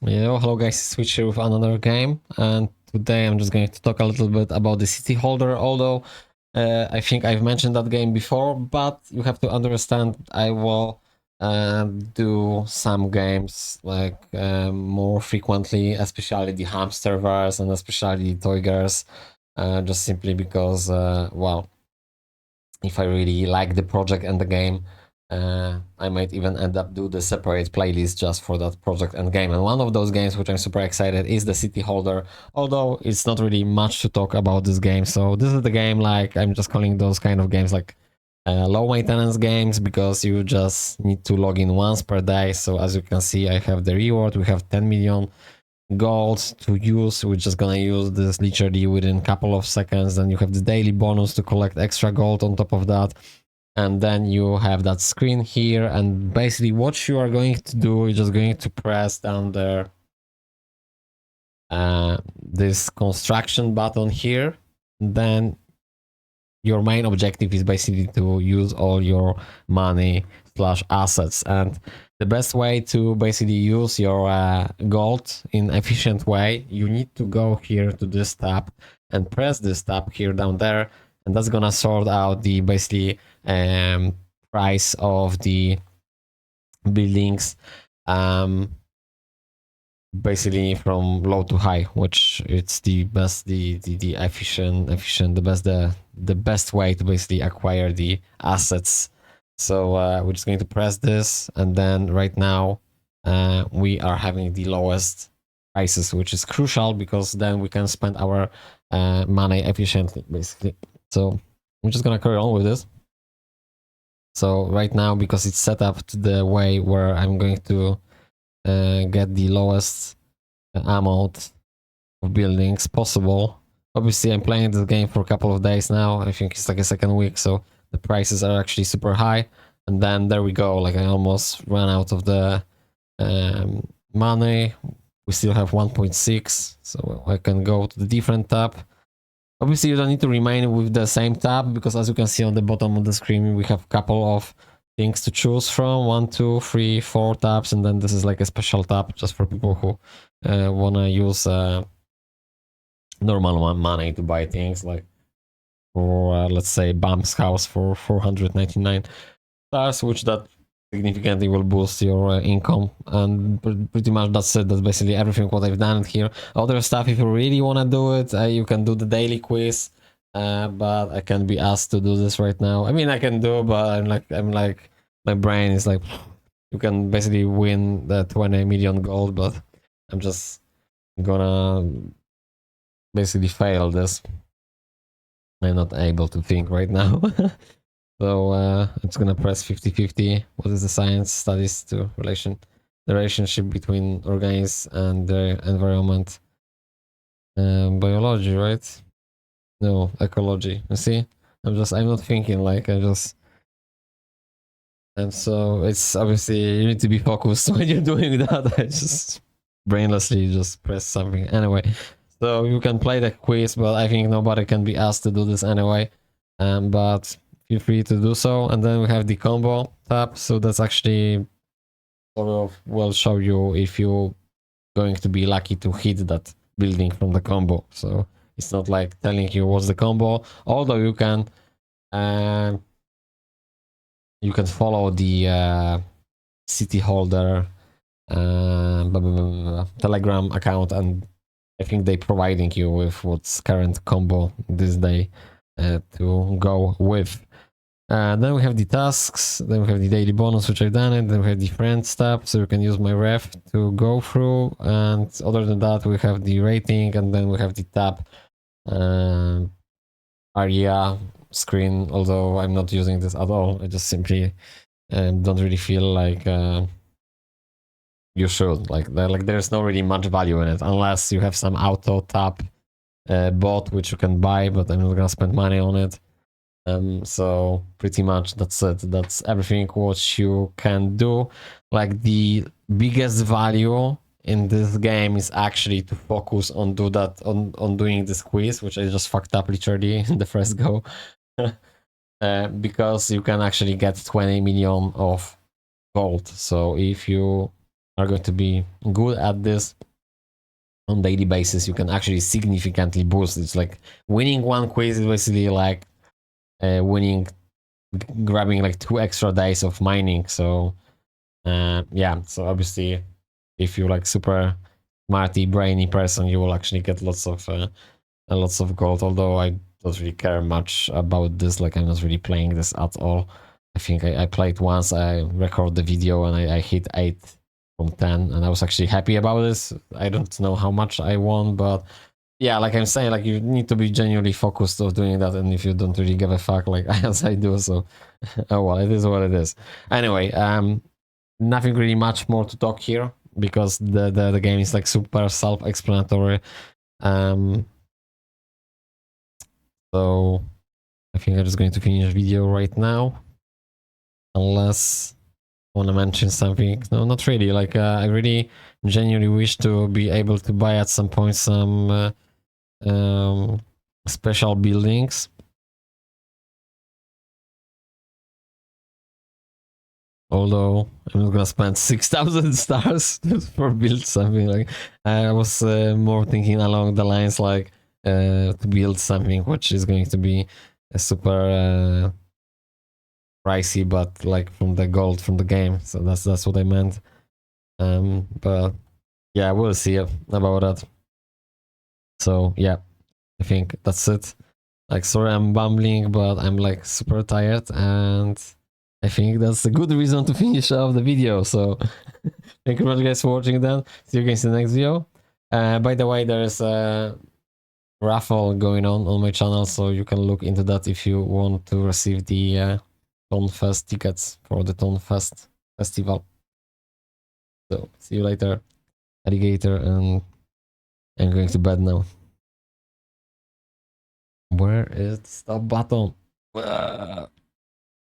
Yo, hello guys, Switch here with another game, and today I'm just going to talk a little bit about the City Holder, although I think I've mentioned that game before, but you have to understand I will do some games like more frequently, especially the Hamster verse and especially TOYGERS, just simply because, well, if I really like the project and the game, I might even end up do the separate playlist just for that project and game. And one of those games which I'm super excited is the City Holder, although it's not really much to talk about this game. So this is the game, like I'm just calling those kind of games like low maintenance games, because you just need to log in once per day. So as you can see, I have the reward. We have 10 million gold to use. We're just gonna use this literally within a couple of seconds. Then you have the daily bonus to collect extra gold on top of that, and then you have that screen here. And basically what you are going to do, you're just going to press down there this construction button here. Then your main objective is basically to use all your money slash assets, and the best way to basically use your gold in efficient way, you need to go here to this tab and press this tab here down there, and that's gonna sort out the basically price of the buildings, basically from low to high, which it's the best, the efficient, the best way to basically acquire the assets. So we're just going to press this, and then right now we are having the lowest prices, which is crucial because then we can spend our money efficiently, basically. So I'm just gonna carry on with this. So right now, because it's set up to the way where I'm going to get the lowest amount of buildings possible. Obviously, I'm playing this game for a couple of days now. I think it's like a second week, so the prices are actually super high. And then there we go. Like I almost ran out of the money. We still have 1.6, so I can go to the different tab. Obviously, you don't need to remain with the same tab, because as you can see on the bottom of the screen, we have a couple of things to choose from. 1, 2, 3, 4 tabs, and then this is like a special tab just for people who want to use normal money to buy things, like for let's say Bam's house for 499 stars, which that significantly will boost your income. And pretty much that's it. That's basically everything what I've done here. Other stuff, if you really want to do it, you can do the daily quiz, but I can't be asked to do this right now. I mean, I can do, but I'm like my brain is like, you can basically win the 20 million gold, but I'm just gonna basically fail this. I'm not able to think right now. So I'm just gonna press 50-50. What is the science studies to the relationship between organisms and the environment? Biology, right? No, ecology. You see, I'm not thinking, like and so it's obviously you need to be focused when you're doing that. I just brainlessly just press something anyway. So you can play the quiz, but I think nobody can be asked to do this anyway. But feel free to do so. And then we have the combo tab. So that's actually sort of will show you if you're going to be lucky to hit that building from the combo. So it's not like telling you what's the combo, although you can follow the City Holder Telegram account, and I think they providing you with what's current combo this day to go with. Then we have the tasks, then we have the daily bonus, which I've done it, then we have the friends tab, so you can use my ref to go through, and other than that, we have the rating, and then we have the tab area screen, although I'm not using this at all. I just simply don't really feel like you should. Like there's no really much value in it, unless you have some auto tap bot which you can buy, but I'm not gonna spend money on it. So pretty much that's it. That's everything what you can do. Like the biggest value in this game is actually to focus on doing this quiz, which I just fucked up literally in the first go. Because you can actually get 20 million of gold. So if you are going to be good at this on daily basis, you can actually significantly boost. It's like winning one quiz is basically like grabbing like 2 extra days of mining. So yeah, so obviously if you're like super smarty brainy person, you will actually get lots of gold. Although I don't really care much about this, like I'm not really playing this at all. I think I played once, I recorded the video and I hit 8 from 10 and I was actually happy about this. I don't know how much I won, but yeah, like I'm saying, like you need to be genuinely focused of doing that, and if you don't really give a fuck, like as I do, so oh well, it is what it is. Anyway, nothing really much more to talk here because the game is like super self-explanatory. So I think I'm just going to finish the video right now, unless I want to mention something. No, not really. Like I really genuinely wish to be able to buy at some point some special buildings. Although I'm not gonna spend 6,000 stars for build something. Like I was more thinking along the lines like to build something which is going to be a super pricey, but like from the gold from the game. So that's what I meant. But yeah, we'll see about that. So yeah, I think that's it. Like sorry I'm bumbling, but I'm like super tired and I think that's a good reason to finish off the video. So thank you very much guys for watching then. See you guys in the next video. By the way, there's a raffle going on my channel, so you can look into that if you want to receive the TONFest tickets for the TONFest festival. So see you later, alligator, and I'm going to bed now. Where is the stop button?